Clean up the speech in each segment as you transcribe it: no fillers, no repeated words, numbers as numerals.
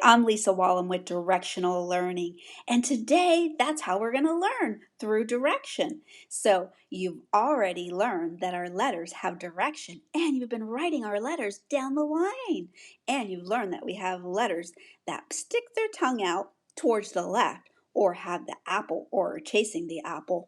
I'm Lisa Wallem with Directional Learning, and today that's how we're going to learn through direction. So you've already learned that our letters have direction, and you've been writing our letters down the line. And you've learned that we have letters that stick their tongue out towards the left or have the apple or are chasing the apple.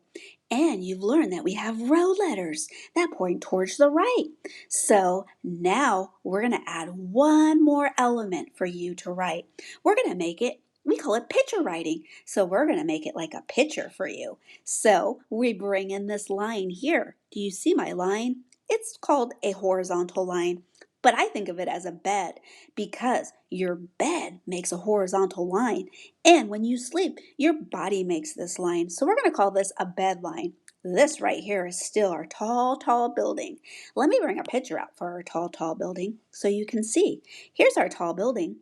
And you've learned that we have road letters that point towards the right. So now we're going to add one more element for you to write. We're going to make it, we call it picture writing. So we're going to make it like a picture for you. So we bring in this line here. Do you see my line? It's called a horizontal line. But I think of it as a bed because your bed makes a horizontal line. And when you sleep, your body makes this line. So we're going to call this a bed line. This right here is still our tall, tall building. Let me bring a picture out for our tall, tall building so you can see. Here's our tall building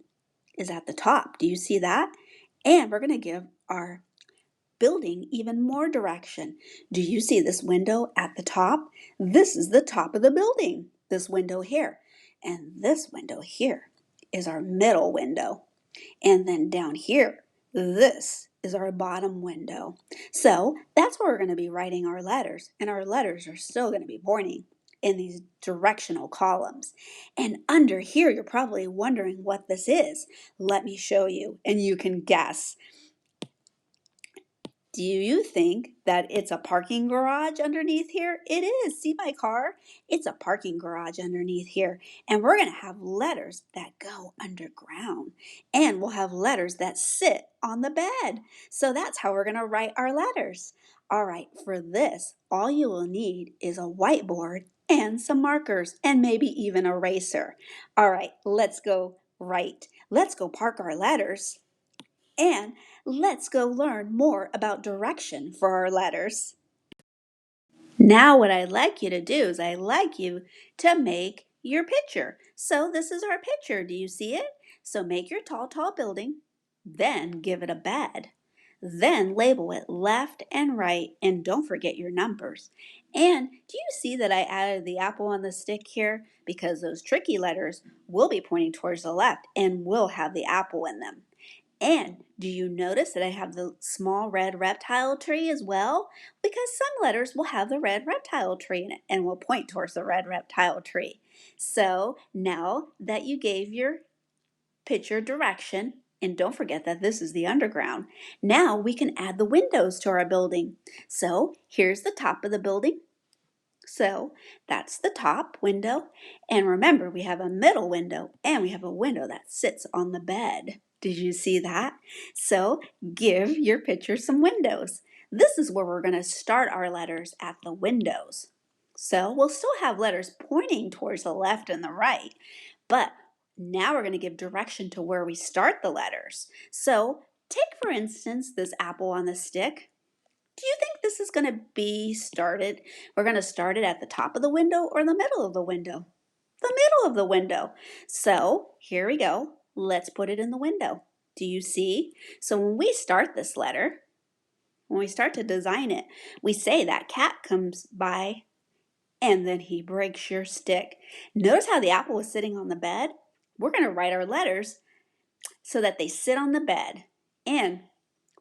is at the top. Do you see that? And we're going to give our building even more direction. Do you see this window at the top? This is the top of the building, this window here. And this window here is our middle window. And then down here, this is our bottom window. So that's where we're going to be writing our letters. And our letters are still going to be pointing in these directional columns. And under here, you're probably wondering what this is. Let me show you, and you can guess. Do you think that it's a parking garage underneath here? It is. See my car? It's a parking garage underneath here. And we're going to have letters that go underground. And we'll have letters that sit on the bed. So that's how we're going to write our letters. All right, for this, all you will need is a whiteboard and some markers and maybe even an eraser. All right, let's go write. Let's go park our letters. And let's go learn more about direction for our letters. Now what I'd like you to do is I'd like you to make your picture. So this is our picture. Do you see it? So make your tall, tall building, then give it a bed. Then label it left and right, and don't forget your numbers. And do you see that I added the apple on the stick here? Because those tricky letters will be pointing towards the left and will have the apple in them. And do you notice that I have the small red reptile tree as well? Because some letters will have the red reptile tree in it and will point towards the red reptile tree. So now that you gave your picture direction, and don't forget that this is the underground, now we can add the windows to our building. So here's the top of the building. So that's the top window. And remember, we have a middle window and we have a window that sits on the bed. Did you see that? So give your picture some windows. This is where we're going to start our letters at the windows. So we'll still have letters pointing towards the left and the right, but now we're going to give direction to where we start the letters. So take, for instance, this apple on the stick. Do you think this is going to be started? We're going to start it at the top of the window or the middle of the window? The middle of the window. So here we go. Let's put it in the window. Do you see? So when we start this letter, when we start to design it, we say that cat comes by and then he breaks your stick. Notice how the apple was sitting on the bed? We're going to write our letters so that they sit on the bed, and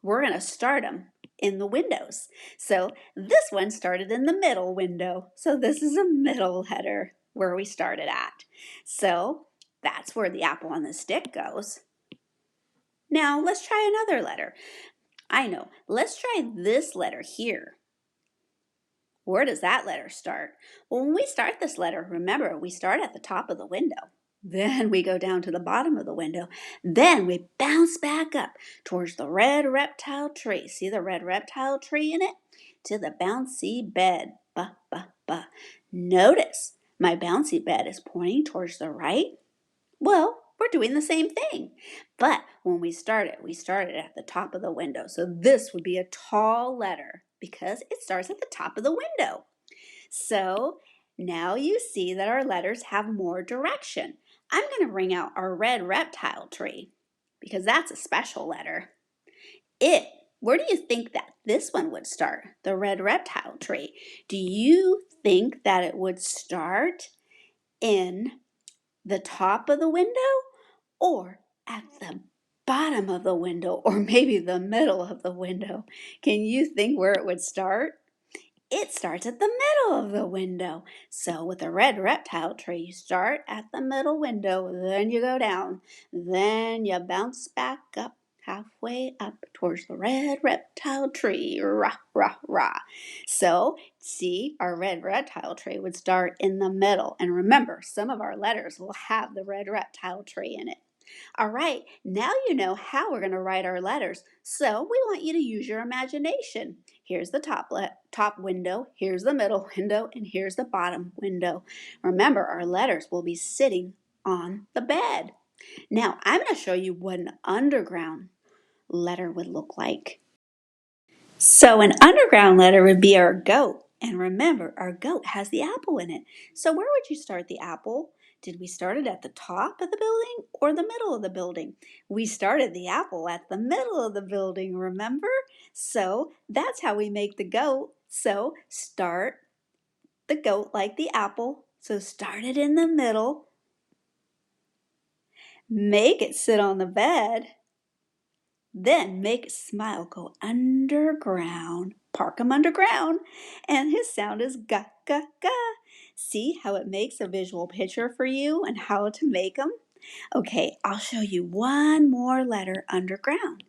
we're going to start them in the windows. So this one started in the middle window. So this is a middle header where we started at. So that's where the apple on the stick goes. Now let's try another letter. I know, let's try this letter here. Where does that letter start? Well, when we start this letter, remember, we start at the top of the window. Then we go down to the bottom of the window. Then we bounce back up towards the red reptile tree. See the red reptile tree in it? To the bouncy bed. Ba, ba, ba. Notice my bouncy bed is pointing towards the right. Well, we're doing the same thing. But when we started at the top of the window. So this would be a tall letter because it starts at the top of the window. So now you see that our letters have more direction. I'm going to bring out our red reptile tree because that's a special letter. Where do you think that this one would start? The red reptile tree. Do you think that it would start in the top of the window or at the bottom of the window or maybe the middle of the window. Can you think where it would start? It starts at the middle of the window. So with a red reptile tree, you start at the middle window, then you go down, then you bounce back up halfway up towards the red reptile tree. Rah, rah, rah. So see, our red reptile tree would start in the middle. And remember, some of our letters will have the red reptile tree in it. All right, now you know how we're going to write our letters. So we want you to use your imagination. Here's the top window, here's the middle window, and here's the bottom window. Remember, our letters will be sitting on the bed. Now, I'm going to show you what an underground letter would look like. So an underground letter would be our goat. And remember, our goat has the apple in it. So where would you start the apple? Did we start it at the top of the building or the middle of the building? We started the apple at the middle of the building, remember? So that's how we make the goat. So start the goat like the apple. So start it in the middle. Make it sit on the bed. Then make a smile go underground. Park him underground. And his sound is ga, ga, ga. See how it makes a visual picture for you and how to make them? Okay, I'll show you one more letter underground.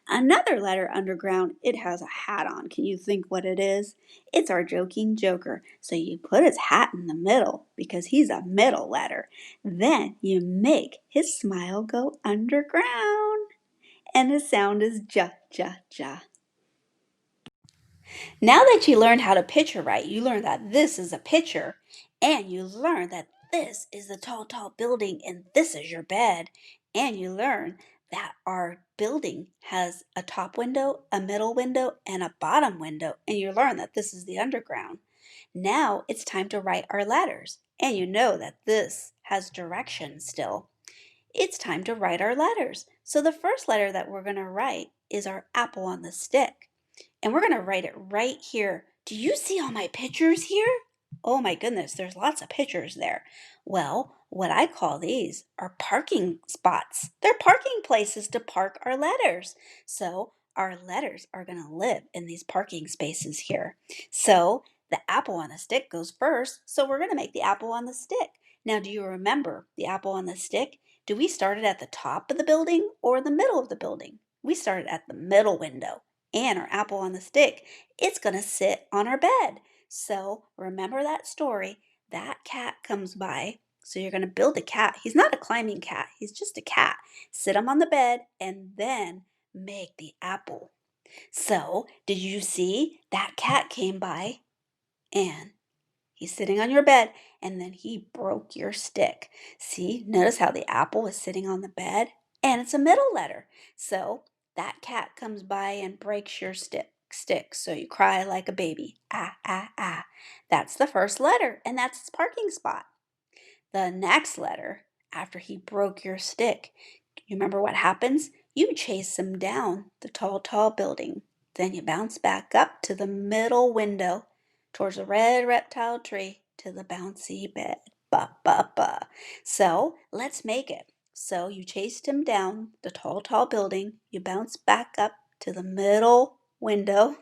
Another letter underground, it has a hat on. Can you think what it is? It's our joking joker. So you put his hat in the middle because he's a middle letter. Then you make his smile go underground. And the sound is ja, ja, ja. Now that you learned how to picture right, you learned that this is a picture, and you learned that this is the tall, tall building, and this is your bed, and you learn that our building has a top window, a middle window, and a bottom window, and you learn that this is the underground. Now it's time to write our letters, and you know that this has directions still. It's time to write our letters. So the first letter that we're going to write is our apple on the stick. And we're going to write it right here. Do you see all my pictures here? Oh my goodness, there's lots of pictures there. Well, what I call these are parking spots. They're parking places to park our letters. So our letters are going to live in these parking spaces here. So the apple on the stick goes first. So we're going to make the apple on the stick. Now, do you remember the apple on the stick? Do we start it at the top of the building or the middle of the building? We started at the middle window. And our apple on the stick, it's going to sit on our bed. So remember that story. That cat comes by. So you're going to build a cat. He's not a climbing cat. He's just a cat. Sit him on the bed and then make the apple. So did you see that cat came by and he's sitting on your bed and then he broke your stick. See, notice how the apple is sitting on the bed and it's a middle letter. So that cat comes by and breaks your stick. So you cry like a baby. Ah, ah, ah. That's the first letter and that's its parking spot. The next letter, after he broke your stick, you remember what happens? You chase him down the tall, tall building. Then you bounce back up to the middle window, towards the red reptile tree, to the bouncy bed. Ba, ba, ba. So let's make it. So you chased him down the tall, tall building. You bounce back up to the middle window,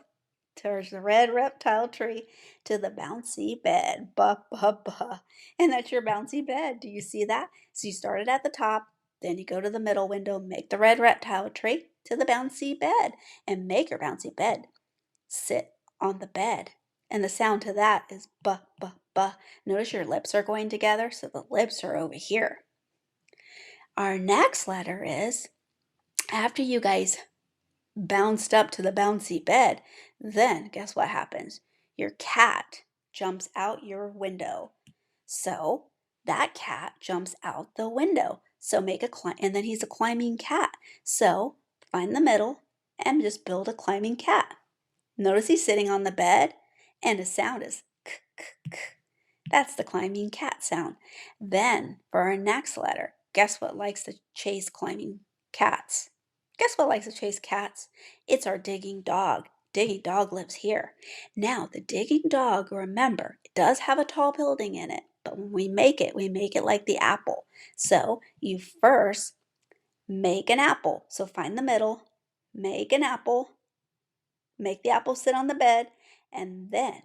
towards the red reptile tree, to the bouncy bed. Ba, ba, ba. And that's your bouncy bed. Do you see that? So you started at the top, then you go to the middle window, make the red reptile tree to the bouncy bed, and make your bouncy bed sit on the bed. And the sound to that is ba, ba, ba. Notice your lips are going together, so the lips are over here. Our next letter is, after you guys bounced up to the bouncy bed, then guess what happens? Your cat jumps out your window. So that cat jumps out the window. So make a climb, and then he's a climbing cat. So find the middle and just build a climbing cat. Notice he's sitting on the bed and his sound is k, k, k. That's the climbing cat sound. Then for our next letter, guess what likes to chase climbing cats? Guess what likes to chase cats? It's our digging dog. Digging dog lives here. Now, the digging dog, remember, it does have a tall building in it, but when we make it like the apple. So you first make an apple. So find the middle, make an apple, make the apple sit on the bed, and then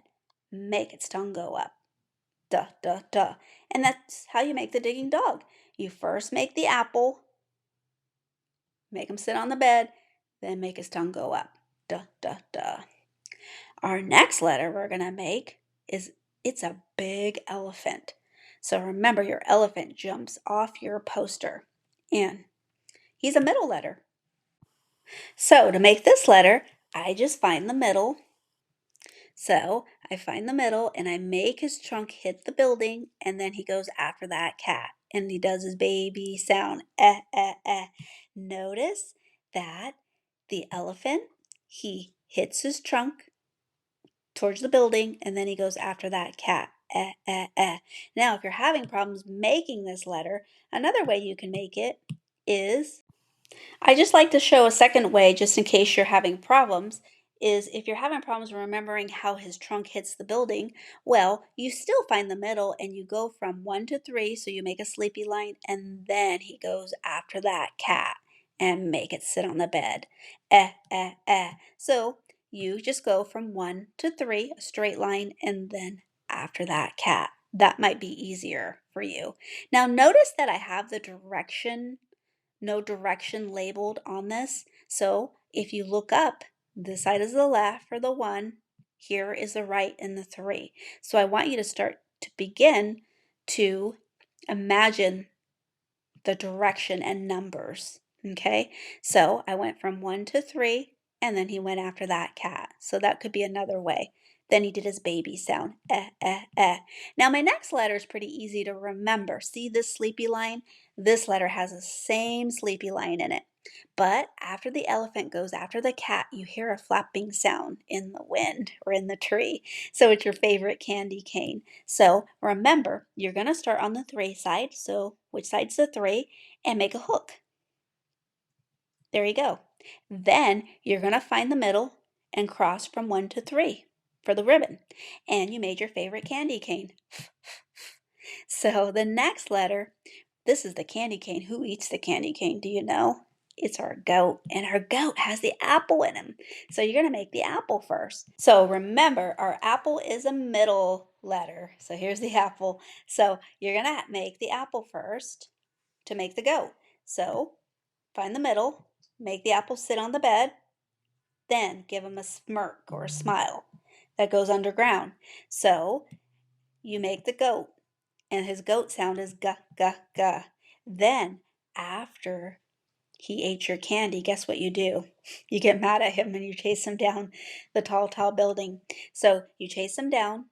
make its tongue go up. Duh, duh, duh. And that's how you make the digging dog. You first make the apple, make him sit on the bed, then make his tongue go up. Duh, duh, duh. Our next letter we're going to make is it's a big elephant. So remember, your elephant jumps off your poster, and he's a middle letter. So to make this letter, I just find the middle. So I find the middle and I make his trunk hit the building, and then he goes after that cat and he does his baby sound, eh, eh, eh. Notice that the elephant, he hits his trunk towards the building and then he goes after that cat, eh, eh, eh. Now, if you're having problems making this letter, another way you can make it is I just like to show a second way, just in case you're having problems, is if you're having problems remembering how his trunk hits the building, well, you still find the middle and you go from 1 to 3, so you make a sleepy line, and then he goes after that cat and make it sit on the bed. Eh, eh, eh. So you just go from 1 to 3, a straight line, and then after that cat. That might be easier for you. Now notice that I have the no direction labeled on this. So if you look up, this side is the left for the 1, here is the right and the 3. So I want you to start to begin to imagine the direction and numbers. Okay, so I went from 1 to 3, and then he went after that cat. So that could be another way. Then he did his baby sound, eh, eh, eh. Now my next letter is pretty easy to remember. See this sleepy line? This letter has the same sleepy line in it. But after the elephant goes after the cat, you hear a flapping sound in the wind or in the tree. So it's your favorite candy cane. So remember, you're going to start on the 3 side. So which side's the 3? And make a hook. There you go. Then you're going to find the middle and cross from 1 to 3 for the ribbon. And you made your favorite candy cane. So the next letter, this is the candy cane. Who eats the candy cane? Do you know? It's our goat, and our goat has the apple in him. So you're going to make the apple first. So remember, our apple is a middle letter. So here's the apple. So you're going to make the apple first to make the goat. So find the middle, make the apple sit on the bed, then give him a smirk or a smile that goes underground. So you make the goat, and his goat sound is guh, guh, guh. Then, after he ate your candy, guess what you do? You get mad at him and you chase him down the tall, tall building. So you chase him down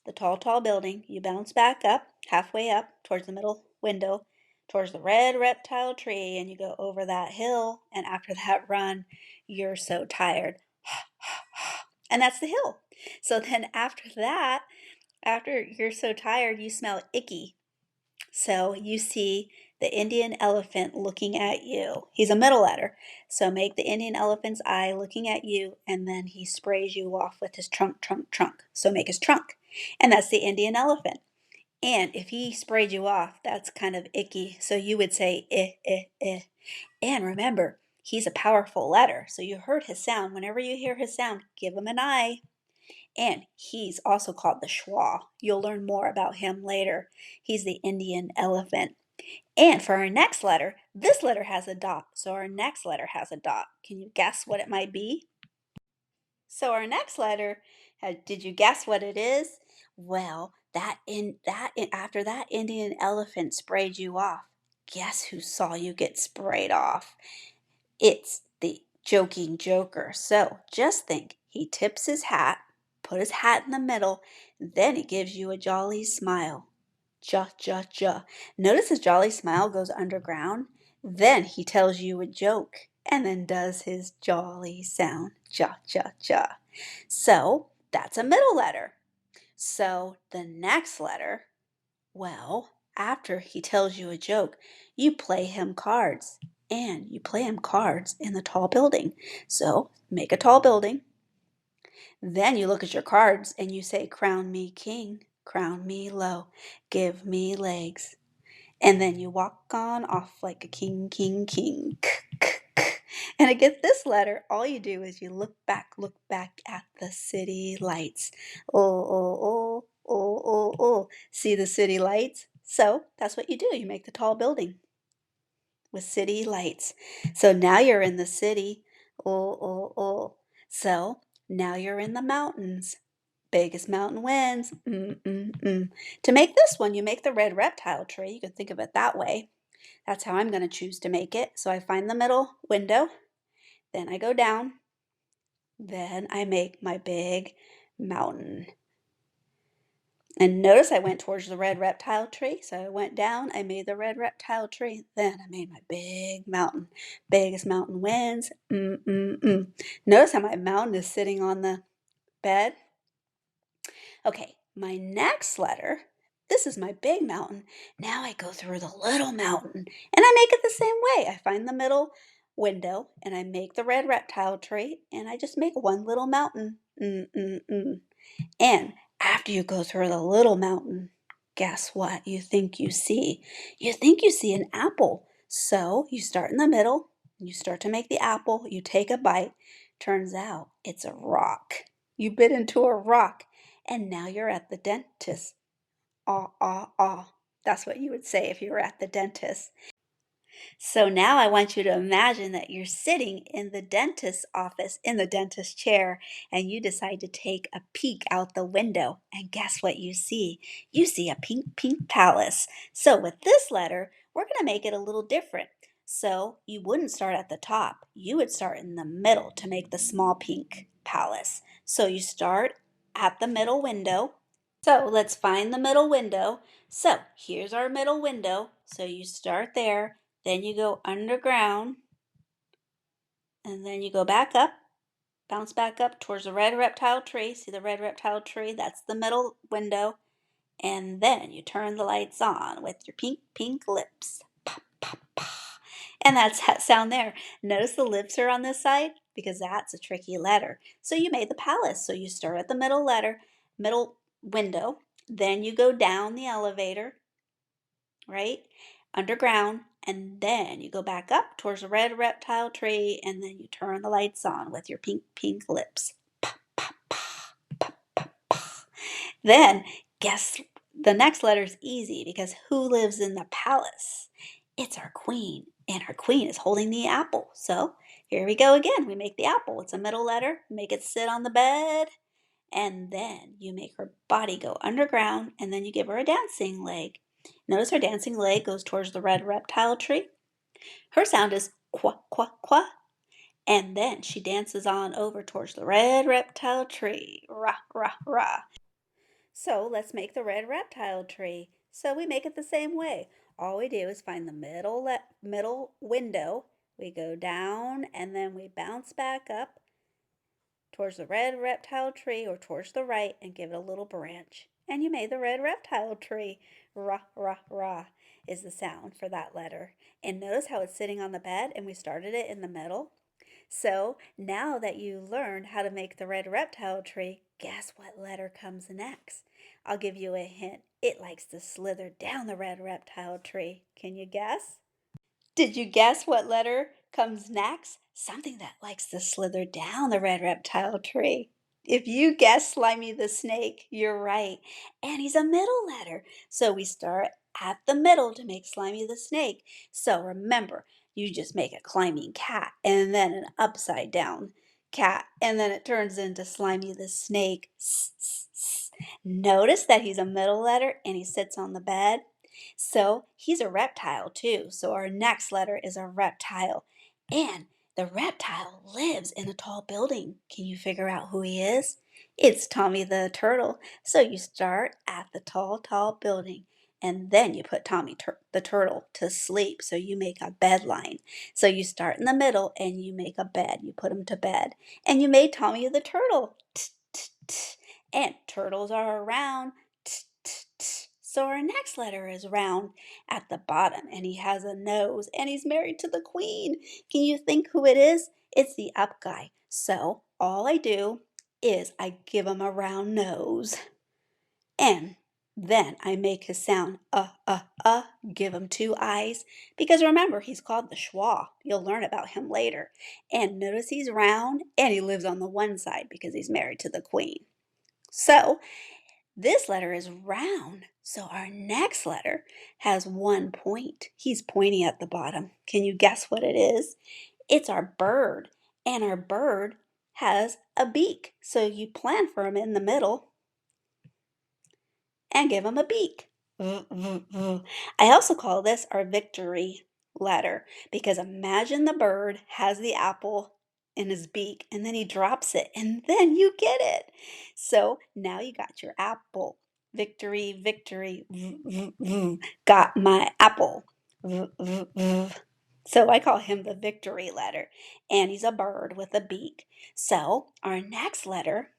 the tall, tall building. You bounce back up, halfway up, towards the middle window, towards the red reptile tree, and you go over that hill. And after that run, you're so tired. And that's the hill. So then after that, after you're so tired, you smell icky. So you see the Indian elephant looking at you. He's a middle letter. So make the Indian elephant's eye looking at you, and then he sprays you off with his trunk, trunk, trunk. So make his trunk. And that's the Indian elephant. And if he sprayed you off, that's kind of icky. So you would say, eh, eh, eh. And remember, he's a powerful letter. So you heard his sound. Whenever you hear his sound, give him an eye. And he's also called the schwa. You'll learn more about him later. He's the Indian elephant. And for our next letter, this letter has a dot. So our next letter has a dot. Can you guess what it might be? So our next letter, did you guess what it is? Well, after that Indian elephant sprayed you off, guess who saw you get sprayed off? It's the joking joker. So just think, he tips his hat, put his hat in the middle, then he gives you a jolly smile. Ja, ja, ja. Notice his jolly smile goes underground. Then he tells you a joke and then does his jolly sound. Ja, ja, ja. So that's a middle letter. So the next letter, well, after he tells you a joke, you play him cards. And you play him cards in the tall building. So make a tall building. Then you look at your cards and you say, crown me king, crown me low, give me legs. And then you walk on off like a king, king, king. And to get this letter, all you do is you look back at the city lights. Oh, oh, oh, oh, oh, oh. See the city lights? So that's what you do. You make the tall building with city lights. So now you're in the city. Oh, oh, oh. So now you're in the mountains. Biggest mountain wins. To make this one, you make the red reptile tree. You can think of it that way. That's how I'm going to choose to make it. So I find the middle window, then I go down, then I make my big mountain. And notice I went towards the red reptile tree. So I went down, I made the red reptile tree, then I made my big mountain. Biggest mountain wins. Notice how my mountain is sitting on the bed. Okay, my next letter, this is my big mountain. Now I go through the little mountain and I make it the same way. I find the middle window and I make the red reptile tree and I just make one little mountain. And after you go through the little mountain, guess what you think you see? You think you see an apple. So you start in the middle, you start to make the apple, you take a bite. Turns out it's a rock. You bit into a rock and now you're at the dentist. Ah, ah, ah. That's what you would say if you were at the dentist. So now I want you to imagine that you're sitting in the dentist's office, in the dentist chair, and you decide to take a peek out the window. And guess what you see? You see a pink, pink palace. So with this letter, we're going to make it a little different. So you wouldn't start at the top. You would start in the middle to make the small pink palace. So you start at the middle window. So let's find the middle window. So here's our middle window. So you start there, then you go underground, and then you go back up, bounce back up towards the red reptile tree. See the red reptile tree? That's the middle window. And then you turn the lights on with your pink, pink lips. Pop, pop, pop. And that's that sound there. Notice the lips are on this side because that's a tricky letter. So you made the palace. So you start at the middle window, then you go down the elevator, right? Underground, and then you go back up towards the red reptile tree, and then you turn the lights on with your pink, pink lips. Pop, pop, pop, pop, pop, pop. Then guess the next letter is easy because who lives in the palace? It's our queen, and our queen is holding the apple. So here we go again. We make the apple. It's a middle letter. Make it sit on the bed. And then you make her body go underground, and then you give her a dancing leg. Notice her dancing leg goes towards the red reptile tree. Her sound is qua, qua, qua. And then she dances on over towards the red reptile tree. Rah, rah, rah. So let's make the red reptile tree. So we make it the same way. All we do is find the middle window. We go down and then we bounce back up towards the red reptile tree or towards the right and give it a little branch. And you made the red reptile tree. Rah, rah, rah is the sound for that letter. And notice how it's sitting on the bed and we started it in the middle. So now that you learned how to make the red reptile tree, guess what letter comes next? I'll give you a hint. It likes to slither down the red reptile tree. Can you guess? Did you guess what letter comes next? Something that likes to slither down the red reptile tree. If you guess Slimy the snake, you're right. And he's a middle letter. So we start at the middle to make Slimy the snake. So remember, you just make a climbing cat and then an upside down cat. And then it turns into Slimy the snake. Notice that he's a middle letter and he sits on the bed. So he's a reptile too. So our next letter is a reptile. And the reptile lives in a tall building. Can you figure out who he is? It's Tommy the turtle. So you start at the tall, tall building. And then you put Tommy the turtle to sleep. So you make a bed line. So you start in the middle and you make a bed. You put him to bed. And you made Tommy the turtle. And turtles are around. So our next letter is round at the bottom, and he has a nose, and he's married to the queen. Can you think who it is? It's the up guy. So all I do is I give him a round nose. And Then I make his sound, give him two eyes, because remember, he's called the schwa. You'll learn about him later. And notice he's round, and he lives on the one side because he's married to the queen. So this letter is round. So our next letter has one point. He's pointing at the bottom. Can you guess what it is? It's our bird. And our bird has a beak. So you plan for him in the middle and give him a beak. I also call this our victory letter because imagine the bird has the apple in his beak and then he drops it and then you get it. So now you got your apple. Victory, victory, got my apple. So I call him the victory letter, and he's a bird with a beak. So our next letter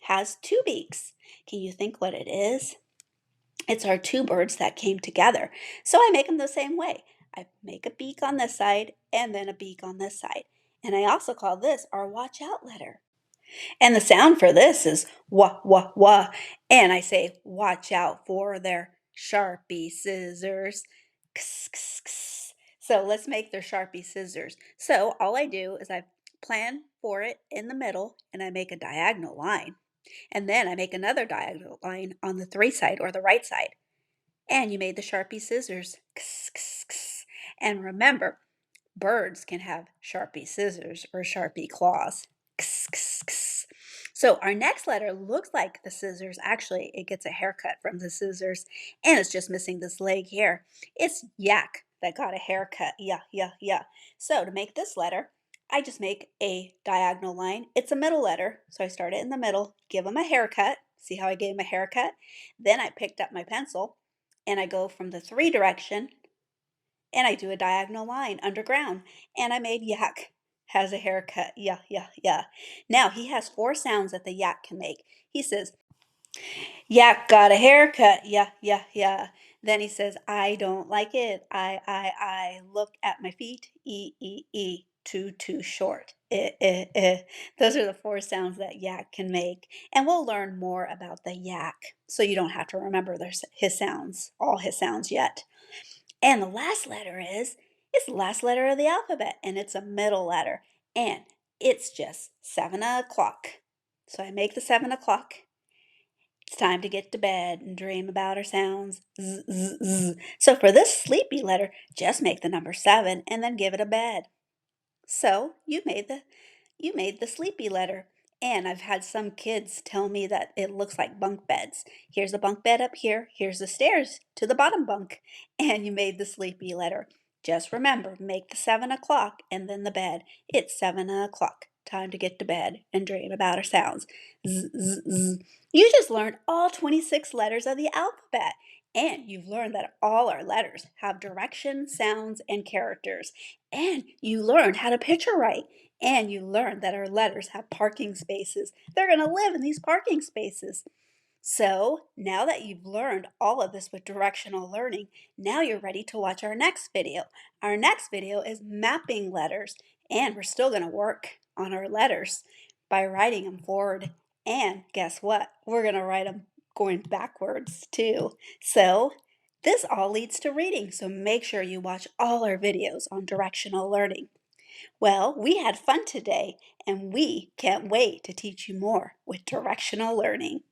has two beaks. Can you think what it is? It's our two birds that came together. So I make them the same way. I make a beak on this side and then a beak on this side. And I also call this our watch out letter. And the sound for this is wah, wah, wah. And I say, watch out for their Sharpie scissors. Kss, kss, kss. So let's make their Sharpie scissors. So all I do is I plan for it in the middle and I make a diagonal line. And then I make another diagonal line on the 3 side or the right side. And you made the Sharpie scissors. Kss, kss, kss. And remember, birds can have Sharpie scissors or Sharpie claws. Kss, kss, kss. So our next letter looks like the scissors. Actually, it gets a haircut from the scissors, and it's just missing this leg here. It's yak that got a haircut. Yeah, yeah, yeah. So to make this letter, I just make a diagonal line. It's a middle letter, so I start it in the middle, give him a haircut. See how I gave him a haircut? Then I picked up my pencil, and I go from the 3 direction and I do a diagonal line underground. And I made yak has a haircut. Yeah, yeah, yeah. Now he has 4 sounds that the yak can make. He says, yak got a haircut. Yeah, yeah, yeah. Then he says, I don't like it. I look at my feet. E. Too short. Eh. Those are the 4 sounds that yak can make. And we'll learn more about the yak so you don't have to remember his sounds, all his sounds yet. And the last letter it's the last letter of the alphabet, and it's a middle letter, and it's just 7 o'clock. So I make the 7 o'clock. It's time to get to bed and dream about our sounds. Z, z, z. So for this sleepy letter, just make the number 7 and then give it a bed. So you made the sleepy letter. And I've had some kids tell me that it looks like bunk beds. Here's a bunk bed up here. Here's the stairs to the bottom bunk. And you made the sleepy letter. Just remember, make the 7 o'clock and then the bed. It's 7 o'clock. Time to get to bed and dream about our sounds. Z, z, z. You just learned all 26 letters of the alphabet. And you've learned that all our letters have direction, sounds, and characters. And you learned how to picture write. And you learned that our letters have parking spaces. They're going to live in these parking spaces. So now that you've learned all of this with directional learning, now you're ready to watch our next video. Our next video is mapping letters, and we're still going to work on our letters by writing them forward. And guess what? We're going to write them going backwards too. So this all leads to reading, so make sure you watch all our videos on directional learning. Well, we had fun today, and we can't wait to teach you more with directional learning.